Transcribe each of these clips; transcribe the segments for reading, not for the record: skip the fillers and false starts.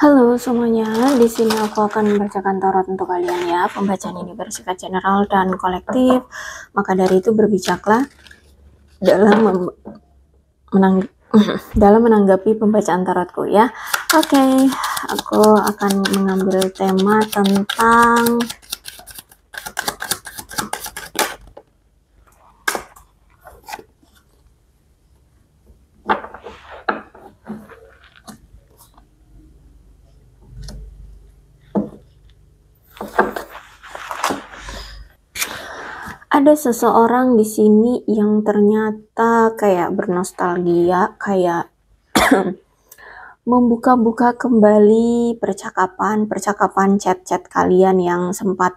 Halo semuanya, di sini aku akan membacakan tarot untuk kalian ya. Pembacaan ini bersifat general dan kolektif, maka dari itu berbijaklah dalam menang dalam menanggapi pembacaan tarotku ya. Oke, aku akan mengambil tema tentang ada seseorang di sini yang ternyata kayak bernostalgia, kayak membuka-buka kembali percakapan chat-chat kalian yang sempat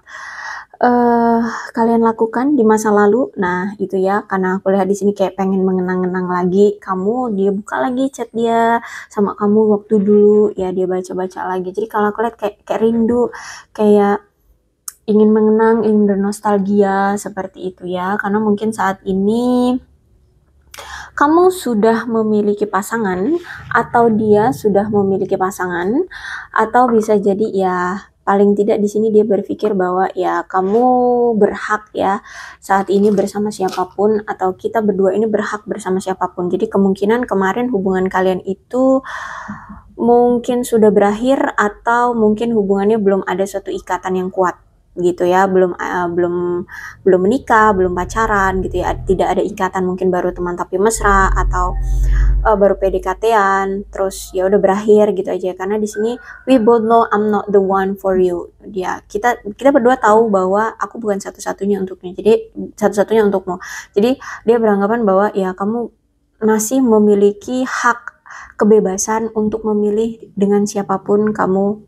kalian lakukan di masa lalu. Nah, itu ya, karena aku lihat di sini kayak pengen mengenang-kenang lagi kamu, dia buka lagi chat dia sama kamu waktu dulu, ya dia baca-baca lagi. Jadi kalau aku lihat kayak rindu, kayak ingin mengenang, ingin bernostalgia seperti itu ya. Karena mungkin saat ini kamu sudah memiliki pasangan atau dia sudah memiliki pasangan, atau bisa jadi ya paling tidak di sini dia berpikir bahwa ya kamu berhak ya saat ini bersama siapapun, atau kita berdua ini berhak bersama siapapun. Jadi kemungkinan kemarin hubungan kalian itu mungkin sudah berakhir, atau mungkin hubungannya belum ada suatu ikatan yang kuat gitu ya, belum menikah, belum pacaran gitu ya, tidak ada ikatan, mungkin baru teman tapi mesra, atau baru PDKT-an terus ya udah berakhir gitu aja. Karena di sini we both know I'm not the one for you. Ya, kita berdua tahu bahwa aku bukan satu-satunya untuknya. Jadi satu-satunya untukmu. Jadi dia beranggapan bahwa ya kamu masih memiliki hak kebebasan untuk memilih dengan siapapun kamu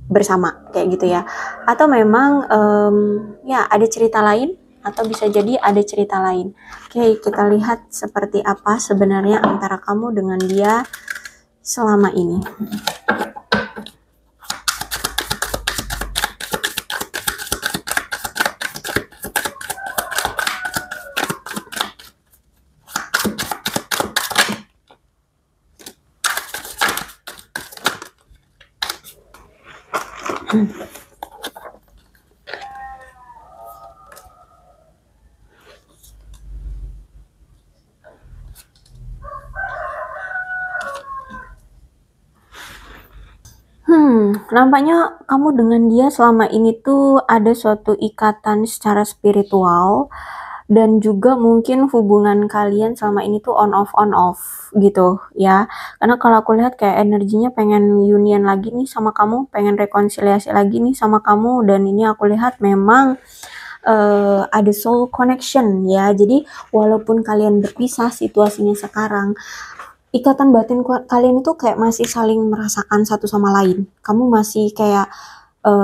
bersama kayak gitu ya. Atau memang ya ada cerita lain, atau bisa jadi ada cerita lain. Oke, kita lihat seperti apa sebenarnya antara kamu dengan dia selama ini. Nampaknya kamu dengan dia selama ini tuh ada suatu ikatan secara spiritual, dan juga mungkin hubungan kalian selama ini tuh on off gitu ya. Karena kalau aku lihat kayak energinya pengen union lagi nih sama kamu, pengen rekonsiliasi lagi nih sama kamu, dan ini aku lihat memang ada soul connection ya. Jadi walaupun kalian berpisah situasinya sekarang, ikatan batin kalian itu kayak masih saling merasakan satu sama lain. Kamu masih kayak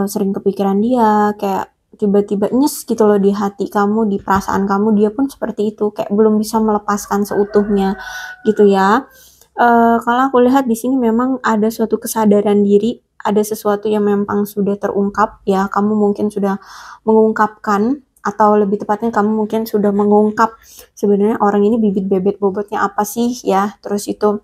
sering kepikiran dia, kayak tiba-tiba nyes gitu loh di hati kamu, di perasaan kamu. Dia pun seperti itu, kayak belum bisa melepaskan seutuhnya gitu ya. Kalau aku lihat di sini memang ada suatu kesadaran diri, ada sesuatu yang memang sudah terungkap ya. Kamu mungkin sudah mengungkapkan, atau lebih tepatnya kamu mungkin sudah mengungkap sebenarnya orang ini bibit bebet bobotnya apa sih ya. Terus itu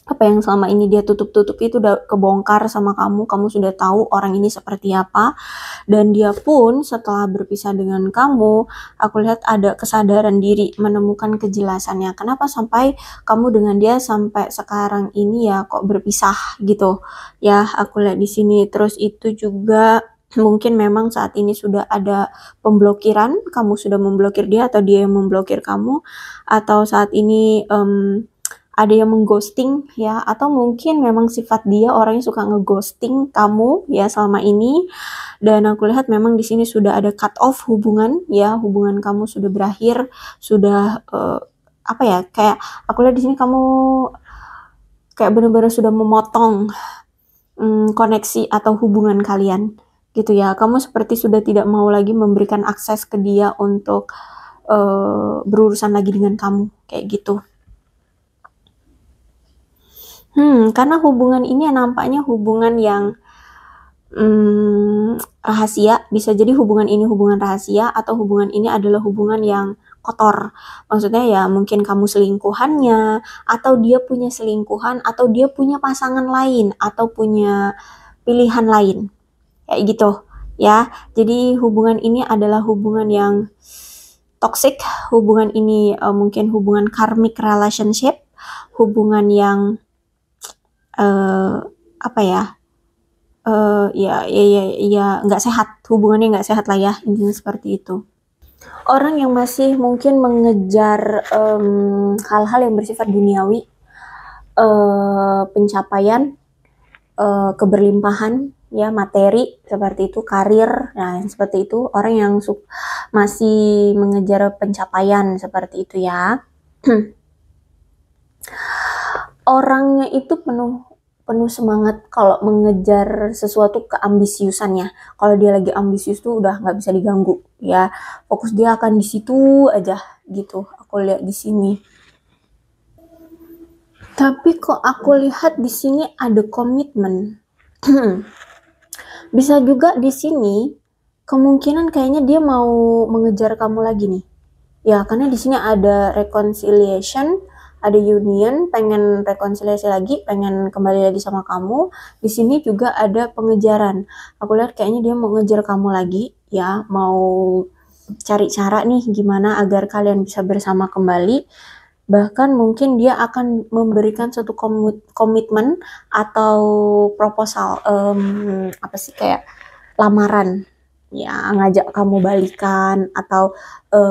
apa yang selama ini dia tutup-tutup itu udah kebongkar sama kamu sudah tahu orang ini seperti apa. Dan dia pun setelah berpisah dengan kamu, aku lihat ada kesadaran diri, menemukan kejelasannya. Kenapa sampai kamu dengan dia sampai sekarang ini ya kok berpisah gitu. Ya, aku lihat di sini. Terus itu juga mungkin memang saat ini sudah ada pemblokiran, kamu sudah memblokir dia atau dia yang memblokir kamu, atau saat ini ada yang mengghosting ya, atau mungkin memang sifat dia orangnya suka ngeghosting kamu ya selama ini. Dan aku lihat memang di sini sudah ada cut off hubungan ya, hubungan kamu sudah berakhir, sudah apa ya, kayak aku lihat di sini kamu kayak benar-benar sudah memotong koneksi atau hubungan kalian gitu ya. Kamu seperti sudah tidak mau lagi memberikan akses ke dia untuk berurusan lagi dengan kamu kayak gitu. Karena hubungan ini nampaknya hubungan yang rahasia. Bisa jadi hubungan ini hubungan rahasia, atau hubungan ini adalah hubungan yang kotor. Maksudnya ya mungkin kamu selingkuhannya, atau dia punya selingkuhan, atau dia punya pasangan lain, atau punya pilihan lain. Kayak gitu ya. Jadi hubungan ini adalah hubungan yang toxic, hubungan ini mungkin hubungan karmic relationship, hubungan yang apa ya, ya nggak sehat, hubungannya nggak sehat lah ya, intinya seperti itu. Orang yang masih mungkin mengejar hal-hal yang bersifat duniawi, pencapaian, keberlimpahan, ya materi seperti itu, karir, nah seperti itu, orang yang masih mengejar pencapaian seperti itu ya. Orangnya itu penuh semangat kalau mengejar sesuatu keambisiusannya. Kalau dia lagi ambisius tuh udah nggak bisa diganggu ya. Fokus dia akan di situ aja gitu. Aku lihat di sini. Tapi kok aku lihat di sini ada komitmen. Bisa juga di sini kemungkinan kayaknya dia mau mengejar kamu lagi nih. Ya, karena di sini ada reconciliation, ada union, pengen rekonsiliasi lagi, pengen kembali lagi sama kamu. Di sini juga ada pengejaran. Aku lihat kayaknya dia mau ngejar kamu lagi, ya, mau cari cara nih gimana agar kalian bisa bersama kembali. Bahkan mungkin dia akan memberikan suatu komitmen atau proposal, apa sih, kayak lamaran, ya ngajak kamu balikan atau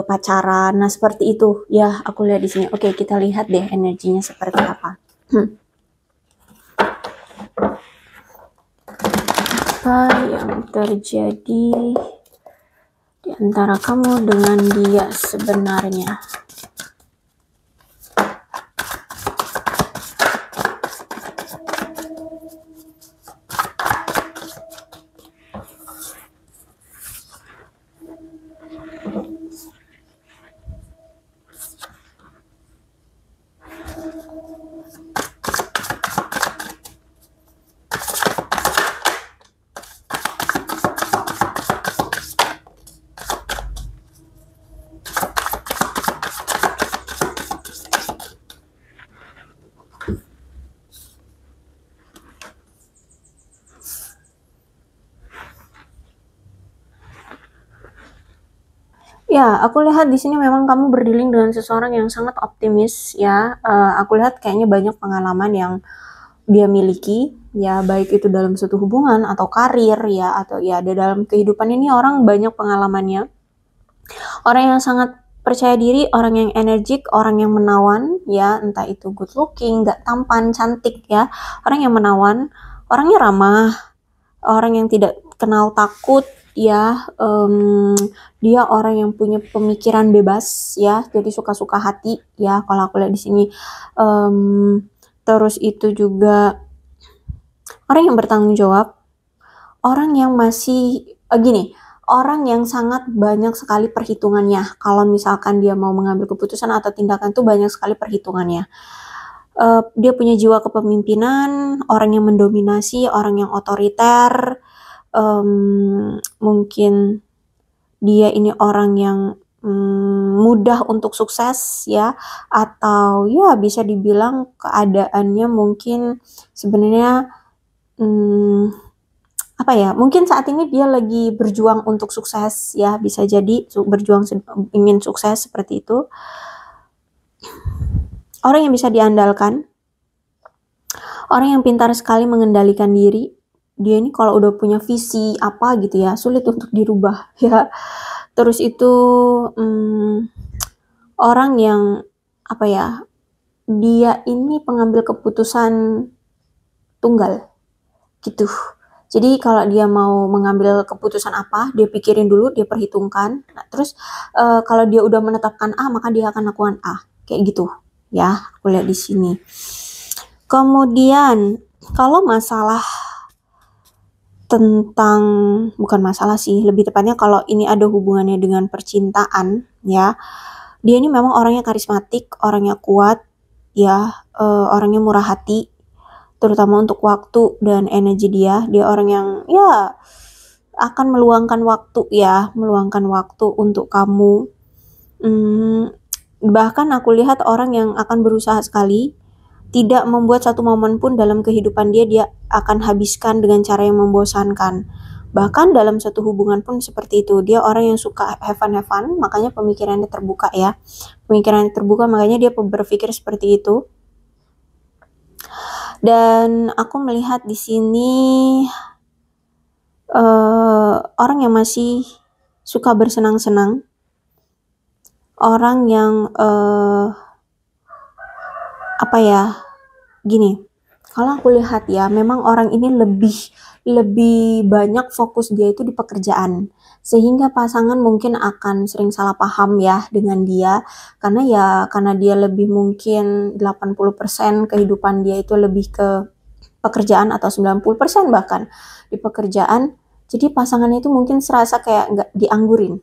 pacaran. Nah seperti itu ya, aku lihat di sini. Oke, kita lihat deh energinya seperti apa. Apa yang terjadi di antara kamu dengan dia sebenarnya? Ya, aku lihat di sini memang kamu berdealing dengan seseorang yang sangat optimis ya. Aku lihat kayaknya banyak pengalaman yang dia miliki ya, baik itu dalam suatu hubungan atau karir ya, atau ya di dalam kehidupan ini orang banyak pengalamannya. Orang yang sangat percaya diri, orang yang energik, orang yang menawan ya, entah itu good looking, gak tampan, cantik ya. Orang yang menawan, orangnya ramah, orang yang tidak kenal takut ya, dia orang yang punya pemikiran bebas ya, jadi suka-suka hati ya kalau aku lihat di sini. Terus itu juga orang yang bertanggung jawab, orang yang masih gini, orang yang sangat banyak sekali perhitungannya. Kalau misalkan dia mau mengambil keputusan atau tindakan tuh banyak sekali perhitungannya. Dia punya jiwa kepemimpinan, orang yang mendominasi, orang yang otoriter. Mungkin dia ini orang yang mudah untuk sukses ya, atau ya bisa dibilang keadaannya mungkin sebenarnya apa ya, mungkin saat ini dia lagi berjuang untuk sukses ya, bisa jadi berjuang ingin sukses seperti itu. Orang yang bisa diandalkan, orang yang pintar sekali mengendalikan diri. Dia ini kalau udah punya visi apa gitu ya, sulit untuk dirubah ya. Terus itu orang yang apa ya, dia ini pengambil keputusan tunggal gitu. Jadi kalau dia mau mengambil keputusan apa, dia pikirin dulu, dia perhitungkan. Nah, terus kalau dia udah menetapkan A, maka dia akan lakukan A. Kayak gitu ya, aku lihat di sini. Kemudian kalau masalah tentang, bukan masalah sih, lebih tepatnya kalau ini ada hubungannya dengan percintaan ya, dia ini memang orangnya karismatik, orangnya kuat ya, orangnya murah hati, terutama untuk waktu dan energi dia orang yang ya akan meluangkan waktu ya, meluangkan waktu untuk kamu. Bahkan aku lihat orang yang akan berusaha sekali, tidak membuat satu momen pun dalam kehidupan dia akan habiskan dengan cara yang membosankan. Bahkan dalam satu hubungan pun seperti itu. Dia orang yang suka have fun, makanya pemikirannya terbuka ya. Pemikirannya terbuka, makanya dia berpikir seperti itu. Dan aku melihat di sini orang yang masih suka bersenang-senang, orang yang gini, kalau aku lihat ya, memang orang ini lebih banyak fokus dia itu di pekerjaan, sehingga pasangan mungkin akan sering salah paham ya dengan dia, karena dia lebih mungkin 80% kehidupan dia itu lebih ke pekerjaan atau 90% bahkan di pekerjaan. Jadi pasangannya itu mungkin serasa kayak nggak dianggurin,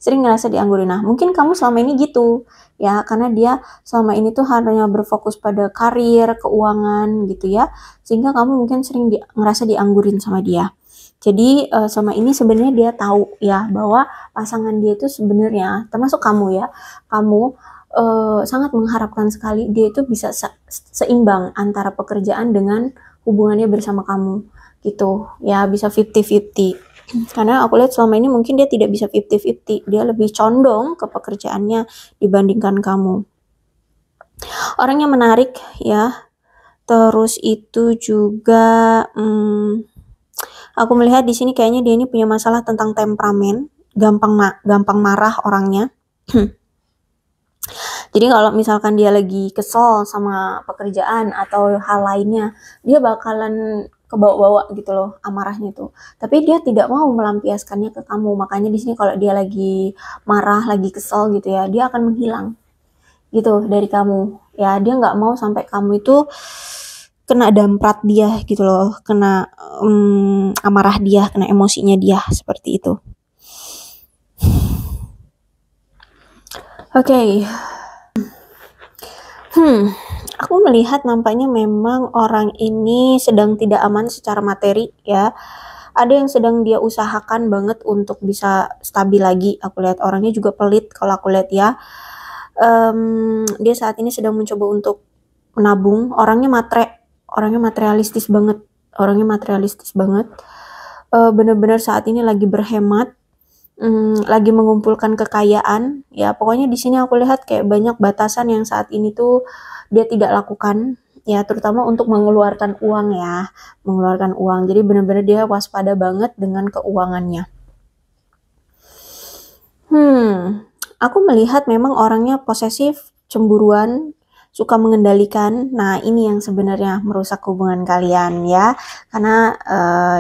sering ngerasa dianggurin. Nah, mungkin kamu selama ini gitu ya, karena dia selama ini tuh hanya berfokus pada karir, keuangan gitu ya, sehingga kamu mungkin sering ngerasa dianggurin sama dia. Jadi selama ini sebenarnya dia tahu ya bahwa pasangan dia itu sebenarnya, termasuk kamu ya, kamu sangat mengharapkan sekali dia itu bisa seimbang antara pekerjaan dengan hubungannya bersama kamu gitu ya, bisa 50-50. Karena aku lihat selama ini mungkin dia tidak bisa 50-50, dia lebih condong ke pekerjaannya dibandingkan kamu. Orangnya menarik ya, terus itu juga aku melihat di sini kayaknya dia ini punya masalah tentang temperamen, gampang marah orangnya. Jadi kalau misalkan dia lagi kesel sama pekerjaan atau hal lainnya, dia bakalan kebawa-bawa gitu loh amarahnya tuh. Tapi dia tidak mau melampiaskannya ke kamu. Makanya di sini kalau dia lagi marah, lagi kesel gitu ya, dia akan menghilang gitu dari kamu. Ya, dia nggak mau sampai kamu itu kena damprat dia gitu loh, kena amarah dia, kena emosinya dia, seperti itu. Oke. Aku melihat nampaknya memang orang ini sedang tidak aman secara materi ya. Ada yang sedang dia usahakan banget untuk bisa stabil lagi. Aku lihat orangnya juga pelit kalau aku lihat ya. Dia saat ini sedang mencoba untuk menabung. Orangnya materialistis banget. Benar-benar saat ini lagi berhemat. Lagi mengumpulkan kekayaan ya. Pokoknya di sini aku lihat kayak banyak batasan yang saat ini tuh dia tidak lakukan ya, terutama untuk mengeluarkan uang ya, jadi benar-benar dia waspada banget dengan keuangannya. Aku melihat memang orangnya posesif, cemburuan, suka mengendalikan. Nah, ini yang sebenarnya merusak hubungan kalian ya, karena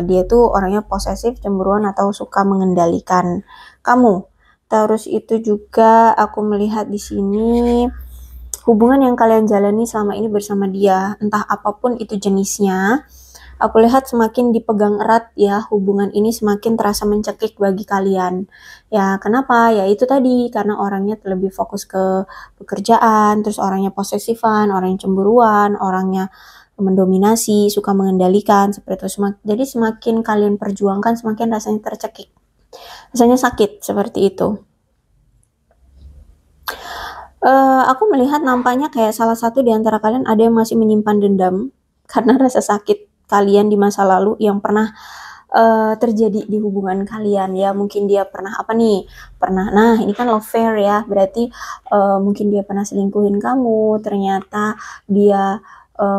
dia tuh orangnya posesif, cemburuan, atau suka mengendalikan kamu. Terus itu juga aku melihat di sini hubungan yang kalian jalani selama ini bersama dia, entah apapun itu jenisnya, aku lihat semakin dipegang erat ya, hubungan ini semakin terasa mencekik bagi kalian. Ya, kenapa? Ya itu tadi, karena orangnya lebih fokus ke pekerjaan, terus orangnya posesifan, orangnya cemburuan, orangnya mendominasi, suka mengendalikan, seperti itu. Jadi semakin kalian perjuangkan, semakin rasanya tercekik. Rasanya sakit, seperti itu. Aku melihat nampaknya kayak salah satu di antara kalian ada yang masih menyimpan dendam karena rasa sakit kalian di masa lalu yang pernah terjadi di hubungan kalian ya. Mungkin dia pernah nah ini kan love affair ya, berarti mungkin dia pernah selingkuhin kamu, ternyata dia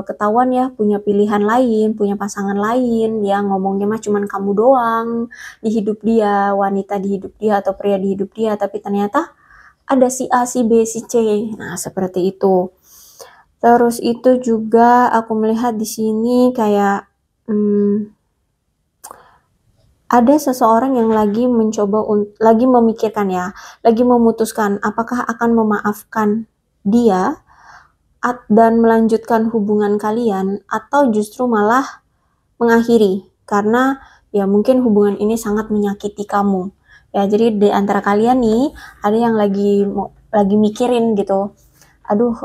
ketahuan ya punya pilihan lain, punya pasangan lain, ya ngomongnya mah cuman kamu doang di hidup dia, wanita di hidup dia atau pria di hidup dia, tapi ternyata ada si A, si B, si C. Nah, seperti itu. Terus itu juga aku melihat di sini kayak ada seseorang yang lagi lagi memikirkan ya, lagi memutuskan apakah akan memaafkan dia dan melanjutkan hubungan kalian atau justru malah mengakhiri karena ya mungkin hubungan ini sangat menyakiti kamu. Ya, jadi di antara kalian nih ada yang lagi mikirin gitu. Aduh,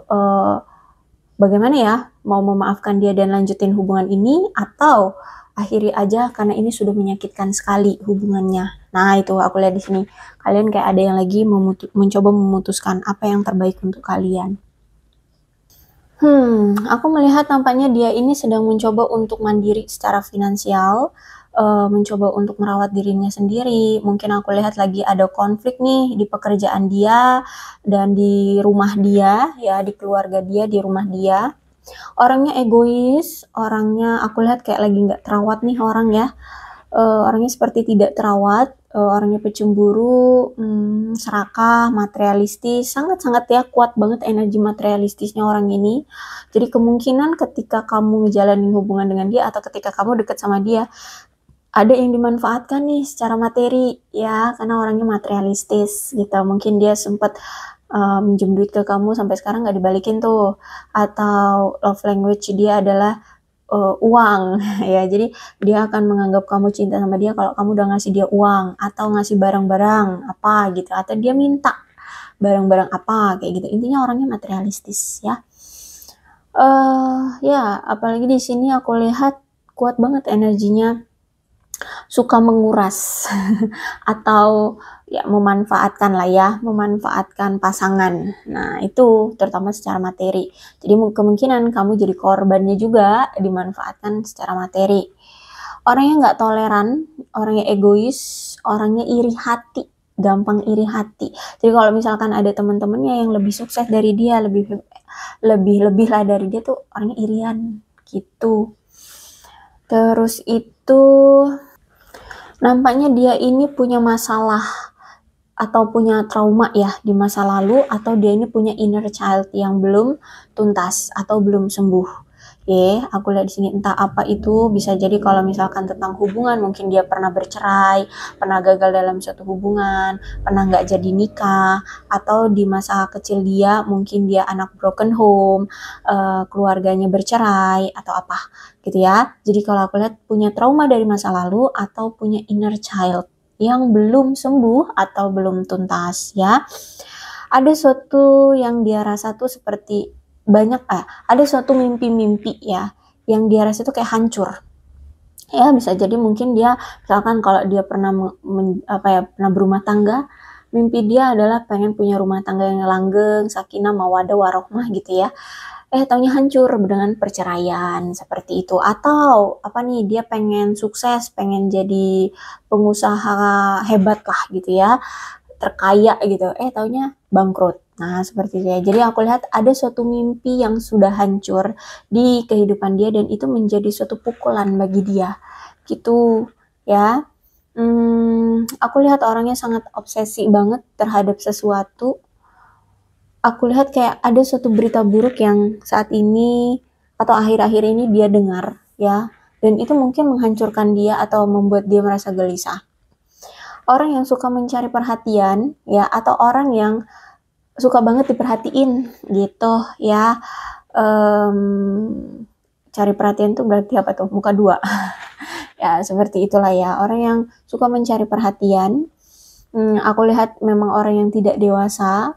bagaimana ya? Mau memaafkan dia dan lanjutin hubungan ini atau akhiri aja karena ini sudah menyakitkan sekali hubungannya. Nah, itu aku lihat di sini. Kalian kayak ada yang lagi mencoba memutuskan apa yang terbaik untuk kalian. Aku melihat tampaknya dia ini sedang mencoba untuk mandiri secara finansial, mencoba untuk merawat dirinya sendiri. Mungkin aku lihat lagi ada konflik nih di pekerjaan dia dan di rumah dia, ya, di keluarga dia, di rumah dia. Orangnya egois, orangnya aku lihat kayak lagi nggak terawat nih orang ya. Orangnya seperti tidak terawat, orangnya pecemburu, serakah, materialistis, sangat-sangat ya kuat banget energi materialistisnya orang ini. Jadi kemungkinan ketika kamu ngejalanin hubungan dengan dia atau ketika kamu deket sama dia, ada yang dimanfaatkan nih secara materi ya, karena orangnya materialistis gitu. Mungkin dia sempat minjem duit ke kamu sampai sekarang nggak dibalikin tuh, atau love language dia adalah uang ya. Jadi dia akan menganggap kamu cinta sama dia kalau kamu udah ngasih dia uang atau ngasih barang-barang apa gitu, atau dia minta barang-barang apa kayak gitu. Intinya orangnya materialistis ya. Ya, apalagi di sini aku lihat kuat banget energinya, suka menguras atau ya memanfaatkan lah ya, memanfaatkan pasangan. Nah, itu terutama secara materi. Jadi kemungkinan kamu jadi korbannya juga, dimanfaatkan secara materi. Orangnya nggak toleran, orangnya egois, orangnya iri hati, gampang iri hati. Jadi kalau misalkan ada teman-temannya yang lebih sukses dari dia, lebih lah dari dia tuh orangnya irian gitu. Terus itu nampaknya dia ini punya masalah atau punya trauma ya di masa lalu, atau dia ini punya inner child yang belum tuntas atau belum sembuh. Aku lihat di sini entah apa itu, bisa jadi kalau misalkan tentang hubungan, mungkin dia pernah bercerai, pernah gagal dalam suatu hubungan, pernah nggak jadi nikah, atau di masa kecil dia mungkin dia anak broken home, keluarganya bercerai atau apa gitu ya. Jadi kalau aku lihat punya trauma dari masa lalu atau punya inner child yang belum sembuh atau belum tuntas ya. Ada suatu yang dia rasa tuh seperti ada suatu mimpi-mimpi ya yang dia rasa tuh kayak hancur. Ya, bisa jadi mungkin dia misalkan kalau dia pernah pernah berumah tangga, mimpi dia adalah pengen punya rumah tangga yang langgeng, sakinah, mawaddah, warohmah gitu ya. Taunya hancur dengan perceraian seperti itu. Atau apa nih, dia pengen sukses, pengen jadi pengusaha hebat lah gitu ya, terkaya gitu. Taunya bangkrut. Nah, seperti itu ya. Jadi aku lihat ada suatu mimpi yang sudah hancur di kehidupan dia dan itu menjadi suatu pukulan bagi dia. Gitu ya. Aku lihat orangnya sangat obsesi banget terhadap sesuatu. Aku lihat kayak ada suatu berita buruk yang saat ini atau akhir-akhir ini dia dengar ya, dan itu mungkin menghancurkan dia atau membuat dia merasa gelisah. Orang yang suka mencari perhatian ya, atau orang yang suka banget diperhatiin gitu ya. Cari perhatian tuh berarti apa tuh? Muka dua. Ya, seperti itulah ya. Orang yang suka mencari perhatian. Aku lihat memang orang yang tidak dewasa,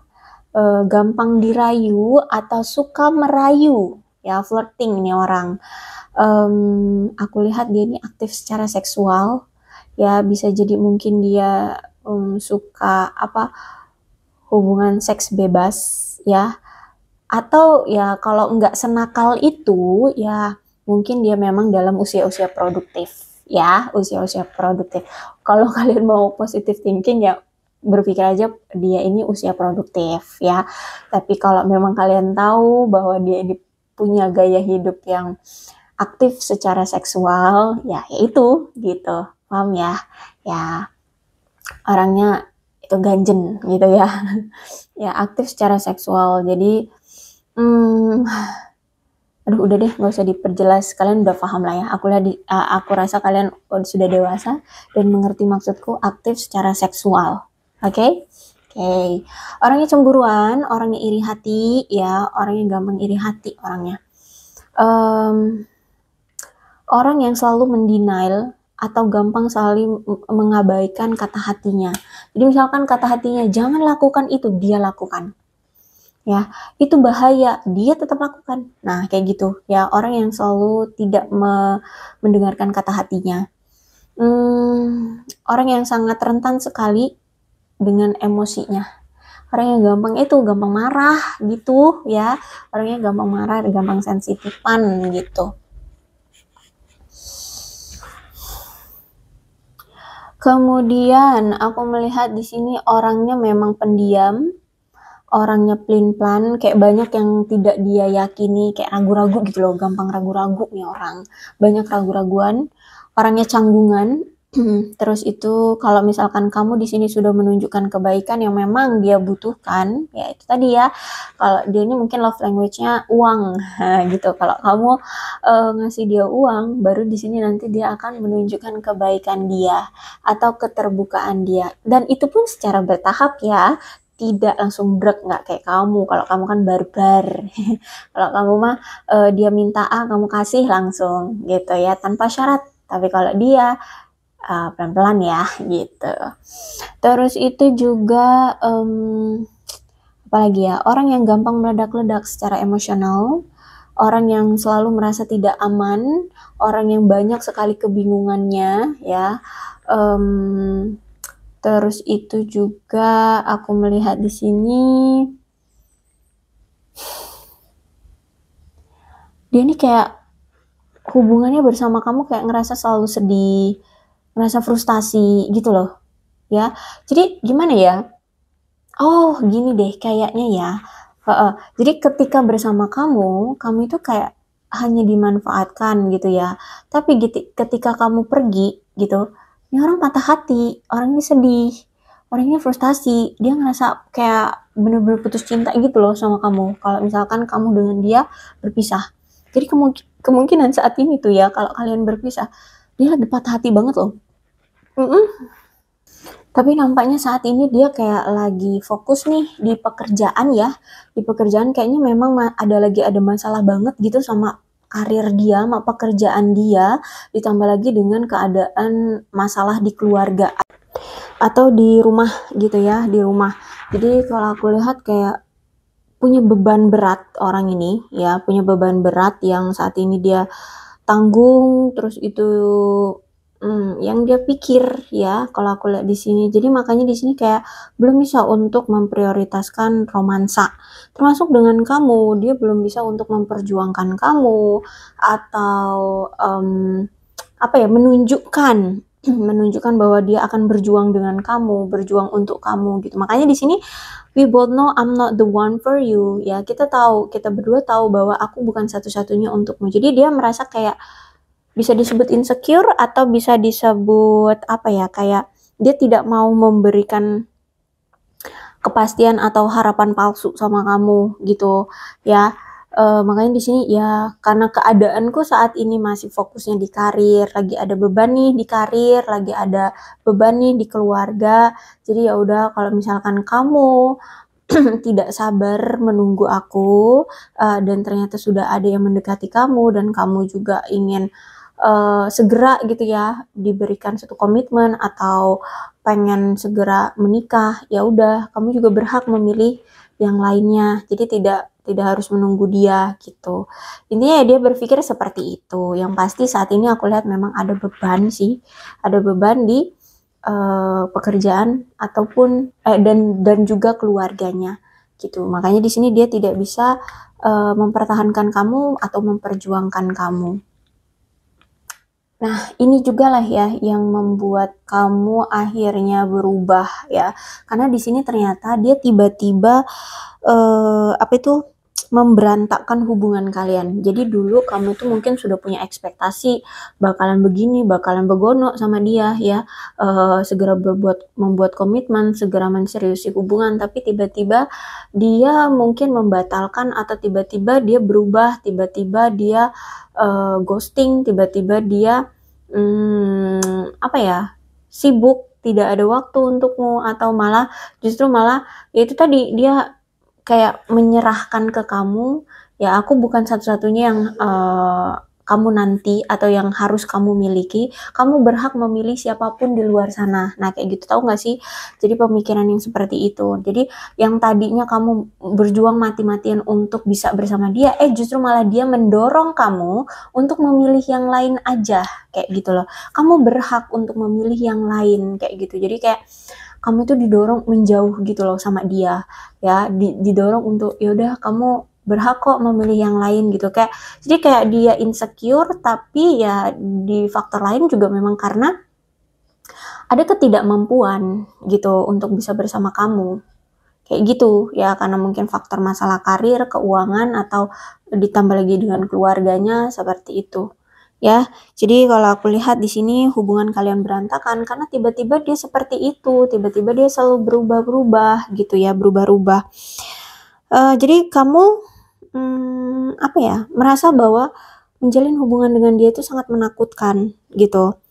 gampang dirayu atau suka merayu ya, flirting nih orang. Aku lihat dia ini aktif secara seksual ya, bisa jadi mungkin dia suka hubungan seks bebas ya, atau ya kalau nggak senakal itu ya mungkin dia memang dalam usia-usia produktif ya, usia-usia produktif. Kalau kalian mau positive thinking ya berpikir aja dia ini usia produktif ya. Tapi kalau memang kalian tahu bahwa dia ini punya gaya hidup yang aktif secara seksual ya itu gitu, paham ya? Ya orangnya itu ganjen gitu ya. Ya aktif secara seksual. Jadi aduh udah deh, nggak usah diperjelas, kalian udah paham lah ya. Aku rasa kalian sudah dewasa dan mengerti maksudku aktif secara seksual. Oke? Orangnya cemburuan, orangnya iri hati ya, orangnya gampang iri hati orangnya. Orang yang selalu mendenial atau gampang selalu mengabaikan kata hatinya. Jadi misalkan kata hatinya jangan lakukan itu, dia lakukan. Ya, itu bahaya, dia tetap lakukan. Nah, kayak gitu ya, orang yang selalu tidak mendengarkan kata hatinya. Orang yang sangat rentan sekali dengan emosinya. Orang yang gampang marah gitu ya. Orangnya gampang marah, gampang sensitifan gitu. Kemudian aku melihat di sini orangnya memang pendiam, orangnya pelin-pelan, kayak banyak yang tidak dia yakini, kayak ragu-ragu gitu loh, gampang ragu-ragu nih orang. Banyak ragu-raguan, orangnya canggungan. Terus itu kalau misalkan kamu di sini sudah menunjukkan kebaikan yang memang dia butuhkan, ya itu tadi ya. Kalau dia ini mungkin love language-nya uang, gitu. Kalau kamu ngasih dia uang, baru di sini nanti dia akan menunjukkan kebaikan dia atau keterbukaan dia. Dan itu pun secara bertahap ya, tidak langsung brek, nggak kayak kamu. Kalau kamu kan barbar. Kalau kamu mah dia minta A, kamu kasih langsung gitu ya, tanpa syarat. Tapi kalau dia pelan-pelan ya gitu. Terus itu juga apalagi ya, orang yang gampang meledak-ledak secara emosional, orang yang selalu merasa tidak aman, orang yang banyak sekali kebingungannya ya. Terus itu juga aku melihat di sini dia nih kayak hubungannya bersama kamu kayak ngerasa selalu sedih, ngerasa frustasi gitu loh ya. Jadi gimana ya? Oh, gini deh kayaknya ya. Jadi ketika bersama kamu, kamu itu kayak hanya dimanfaatkan gitu ya. Tapi ketika kamu pergi gitu, ini orang patah hati, orangnya sedih, orangnya frustasi, dia ngerasa kayak bener-bener putus cinta gitu loh sama kamu. Kalau misalkan kamu dengan dia berpisah. Jadi kemungkinan saat ini tuh ya, kalau kalian berpisah, dia lagi patah hati banget loh. Tapi nampaknya saat ini dia kayak lagi fokus nih di pekerjaan ya. Di pekerjaan kayaknya memang ada masalah banget gitu sama karir dia, sama pekerjaan dia, ditambah lagi dengan keadaan masalah di keluarga atau di rumah gitu ya, di rumah. Jadi kalau aku lihat kayak punya beban berat orang ini ya, punya beban berat yang saat ini dia tanggung, terus itu yang dia pikir ya kalau aku lihat di sini. Jadi makanya di sini kayak belum bisa untuk memprioritaskan romansa. Termasuk dengan kamu, dia belum bisa untuk memperjuangkan kamu atau apa ya, menunjukkan menunjukkan bahwa dia akan berjuang dengan kamu, berjuang untuk kamu gitu. Makanya di sini we both know I'm not the one for you ya. Kita tahu, kita berdua tahu bahwa aku bukan satu-satunya untukmu. Jadi dia merasa kayak bisa disebut insecure atau bisa disebut apa ya, kayak dia tidak mau memberikan kepastian atau harapan palsu sama kamu gitu ya. Makanya di sini ya karena keadaanku saat ini masih fokusnya di karir, lagi ada beban nih di karir, lagi ada beban nih di keluarga. Jadi ya udah kalau misalkan kamu tidak sabar menunggu aku dan ternyata sudah ada yang mendekati kamu dan kamu juga ingin segera gitu ya diberikan satu komitmen atau pengen segera menikah, ya udah kamu juga berhak memilih yang lainnya. Jadi tidak harus menunggu dia gitu. Intinya ya dia berpikir seperti itu. Yang pasti saat ini aku lihat memang ada beban sih, ada beban di pekerjaan ataupun dan juga keluarganya gitu. Makanya di sini dia tidak bisa mempertahankan kamu atau memperjuangkan kamu. Nah, ini juga lah ya yang membuat kamu akhirnya berubah ya. Karena di sini ternyata dia tiba-tiba apa itu memberantakkan hubungan kalian. Jadi dulu kamu tuh mungkin sudah punya ekspektasi bakalan begini, bakalan begono sama dia ya. Segera membuat komitmen, segera menseriusi hubungan, tapi tiba-tiba dia mungkin membatalkan atau tiba-tiba dia berubah, tiba-tiba dia ghosting, tiba-tiba dia apa ya, sibuk, tidak ada waktu untukmu atau justru malah ya itu tadi dia kayak menyerahkan ke kamu, ya aku bukan satu-satunya yang kamu nanti atau yang harus kamu miliki, kamu berhak memilih siapapun di luar sana. Nah, kayak gitu, tahu nggak sih? Jadi pemikiran yang seperti itu. Jadi yang tadinya kamu berjuang mati-matian untuk bisa bersama dia, justru malah dia mendorong kamu untuk memilih yang lain aja, kayak gitu loh. Kamu berhak untuk memilih yang lain, kayak gitu. Jadi kayak kamu tuh didorong menjauh gitu loh sama dia, ya, didorong untuk yaudah kamu berhak kok memilih yang lain gitu, kayak jadi kayak dia insecure, tapi ya di faktor lain juga memang karena ada ketidakmampuan gitu untuk bisa bersama kamu, kayak gitu ya, karena mungkin faktor masalah karir, keuangan, atau ditambah lagi dengan keluarganya seperti itu ya. Jadi kalau aku lihat di sini hubungan kalian berantakan karena tiba-tiba dia seperti itu, tiba-tiba dia selalu berubah-berubah gitu ya, berubah-ubah. Jadi kamu apa ya, merasa bahwa menjalin hubungan dengan dia itu sangat menakutkan gitu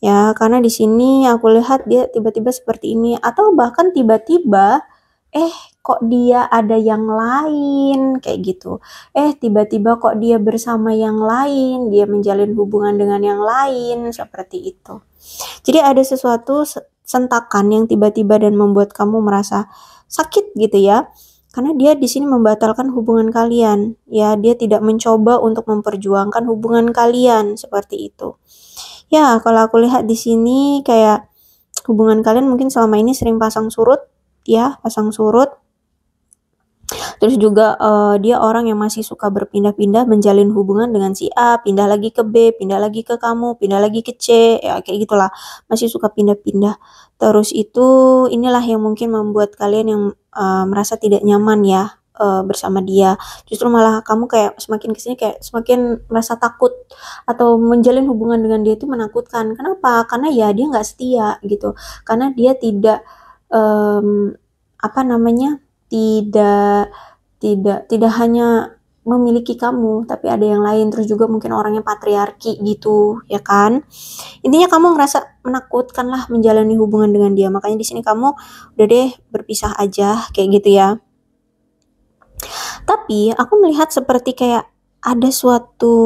ya, karena di sini aku lihat dia tiba-tiba seperti ini, atau bahkan tiba-tiba kok dia ada yang lain, kayak gitu. Tiba-tiba kok dia bersama yang lain, dia menjalin hubungan dengan yang lain, seperti itu. Jadi ada sesuatu sentakan yang tiba-tiba dan membuat kamu merasa sakit gitu ya. Karena dia di sini membatalkan hubungan kalian, ya, dia tidak mencoba untuk memperjuangkan hubungan kalian seperti itu. Ya, kalau aku lihat di sini kayak hubungan kalian mungkin selama ini sering pasang surut, ya, pasang surut. Terus juga dia orang yang masih suka berpindah-pindah menjalin hubungan dengan si A, pindah lagi ke B, pindah lagi ke kamu, pindah lagi ke C, ya kayak gitulah. Masih suka pindah-pindah. Terus itu inilah yang mungkin membuat kalian yang merasa tidak nyaman ya bersama dia. Justru malah kamu kayak semakin kesini kayak semakin merasa takut, atau menjalin hubungan dengan dia itu menakutkan. Kenapa? Karena ya dia nggak setia gitu. Karena dia tidak apa namanya, tidak tidak hanya memiliki kamu, tapi ada yang lain. Terus juga mungkin orangnya patriarki gitu, ya kan? Intinya kamu ngerasa menakutkan lah menjalani hubungan dengan dia. Makanya di sini kamu udah deh berpisah aja, kayak gitu ya. Tapi aku melihat seperti kayak ada suatu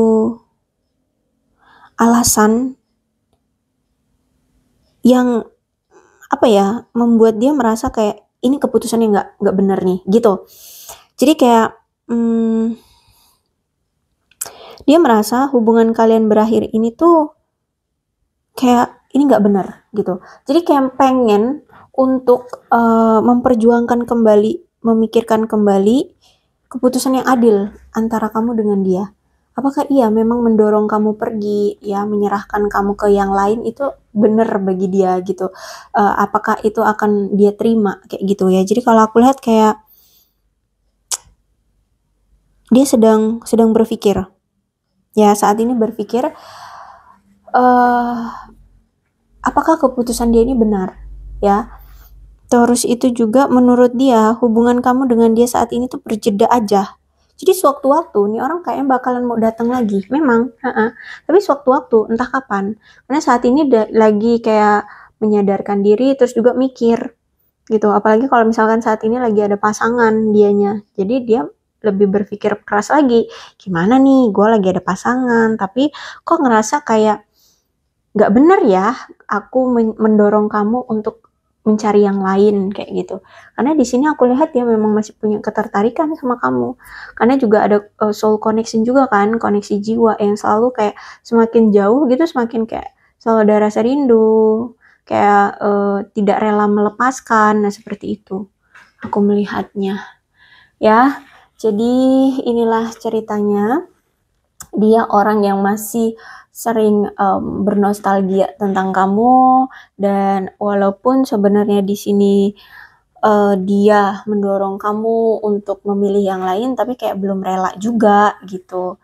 alasan yang apa ya, membuat dia merasa kayak ini keputusannya nggak bener nih, gitu. Jadi kayak dia merasa hubungan kalian berakhir ini tuh kayak ini nggak benar gitu. Jadi kayak pengen untuk memperjuangkan kembali, memikirkan kembali keputusan yang adil antara kamu dengan dia. Apakah iya memang mendorong kamu pergi, ya, menyerahkan kamu ke yang lain itu benar bagi dia gitu. Apakah itu akan dia terima, kayak gitu ya. Jadi kalau aku lihat kayak dia sedang berpikir. Ya, saat ini berpikir apakah keputusan dia ini benar, ya. Terus itu juga menurut dia hubungan kamu dengan dia saat ini tuh berjeda aja. Jadi sewaktu-waktu nih orang kayaknya bakalan mau datang lagi, memang, tapi sewaktu-waktu entah kapan. Karena saat ini lagi kayak menyadarkan diri, terus juga mikir gitu. Apalagi kalau misalkan saat ini lagi ada pasangan dianya, jadi dia lebih berpikir keras lagi. Gimana nih, gue lagi ada pasangan, tapi kok ngerasa kayak nggak bener ya aku mendorong kamu untuk mencari yang lain, kayak gitu. Karena di sini aku lihat dia memang masih punya ketertarikan sama kamu. Karena juga ada soul connection juga kan, koneksi jiwa yang selalu kayak semakin jauh gitu, semakin kayak selalu ada rasa rindu, kayak tidak rela melepaskan. Nah, seperti itu aku melihatnya. Ya, jadi inilah ceritanya. Dia orang yang masih sering bernostalgia tentang kamu, dan walaupun sebenarnya di sini dia mendorong kamu untuk memilih yang lain, tapi kayak belum rela juga gitu.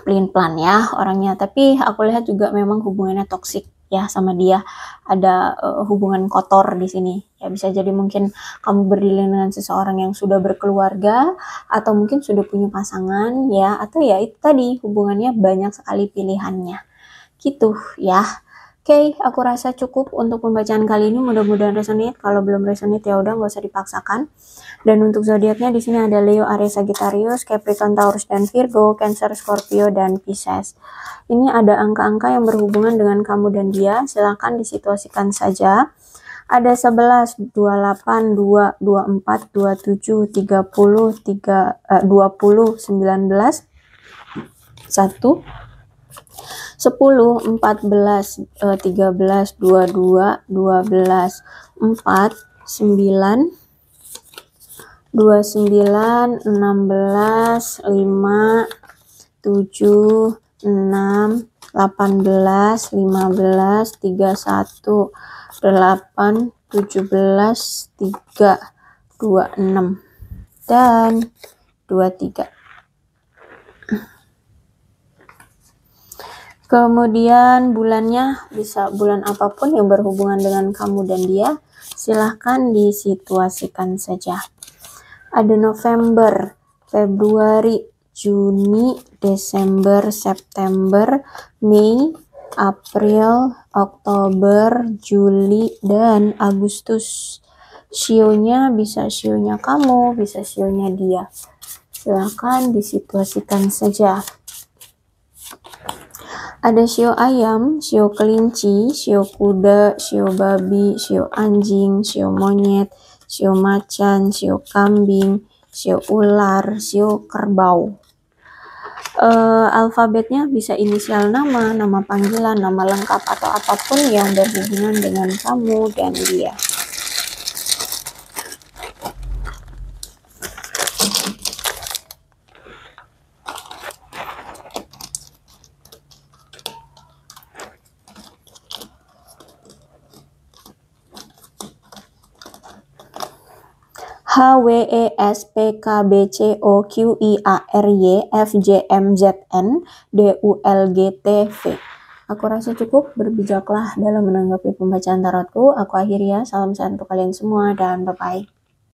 Pelin-pelan ya orangnya, tapi aku lihat juga memang hubungannya toksik ya sama dia. Ada hubungan kotor di sini. Ya bisa jadi mungkin kamu berdialog dengan seseorang yang sudah berkeluarga, atau mungkin sudah punya pasangan ya, atau ya itu tadi hubungannya banyak sekali pilihannya. Gitu ya. Oke, aku rasa cukup untuk pembacaan kali ini. Mudah-mudahan resonate. Kalau belum resonate ya udah, nggak usah dipaksakan. Dan untuk zodiaknya di sini ada Leo, Aries, Sagittarius, Capricorn, Taurus, dan Virgo, Cancer, Scorpio, dan Pisces. Ini ada angka-angka yang berhubungan dengan kamu dan dia. Silahkan disituasikan saja. Ada 11, 28, 2, 24, 27, 30, 20, 19, 1, 10, 14, 13, 22, 12, 4, 9, 29, 16, 5, 7, 6, 18, 15, 31, 8, 17, 3, 26, dan 23. Kemudian bulannya bisa bulan apapun yang berhubungan dengan kamu dan dia, silahkan disituasikan saja. Ada November, Februari, Juni, Desember, September, Mei, April, Oktober, Juli, dan Agustus. Sionya bisa sionya kamu, bisa sionya dia. Silahkan disituasikan saja. Ada sio ayam, sio kelinci, sio kuda, sio babi, sio anjing, sio monyet, sio macan, sio kambing, sio ular, sio kerbau. Alfabetnya bisa inisial nama, nama panggilan, nama lengkap, atau apapun yang berhubungan dengan kamu dan dia. H, W, E, S, P, K, B, C, O, Q, I, A, R, Y, F, J, M, Z, N, D, U, L, G, T, V. Aku rasa cukup, berbijaklah dalam menanggapi pembacaan tarotku. Aku akhiri ya, salam sehat untuk kalian semua dan bye-bye.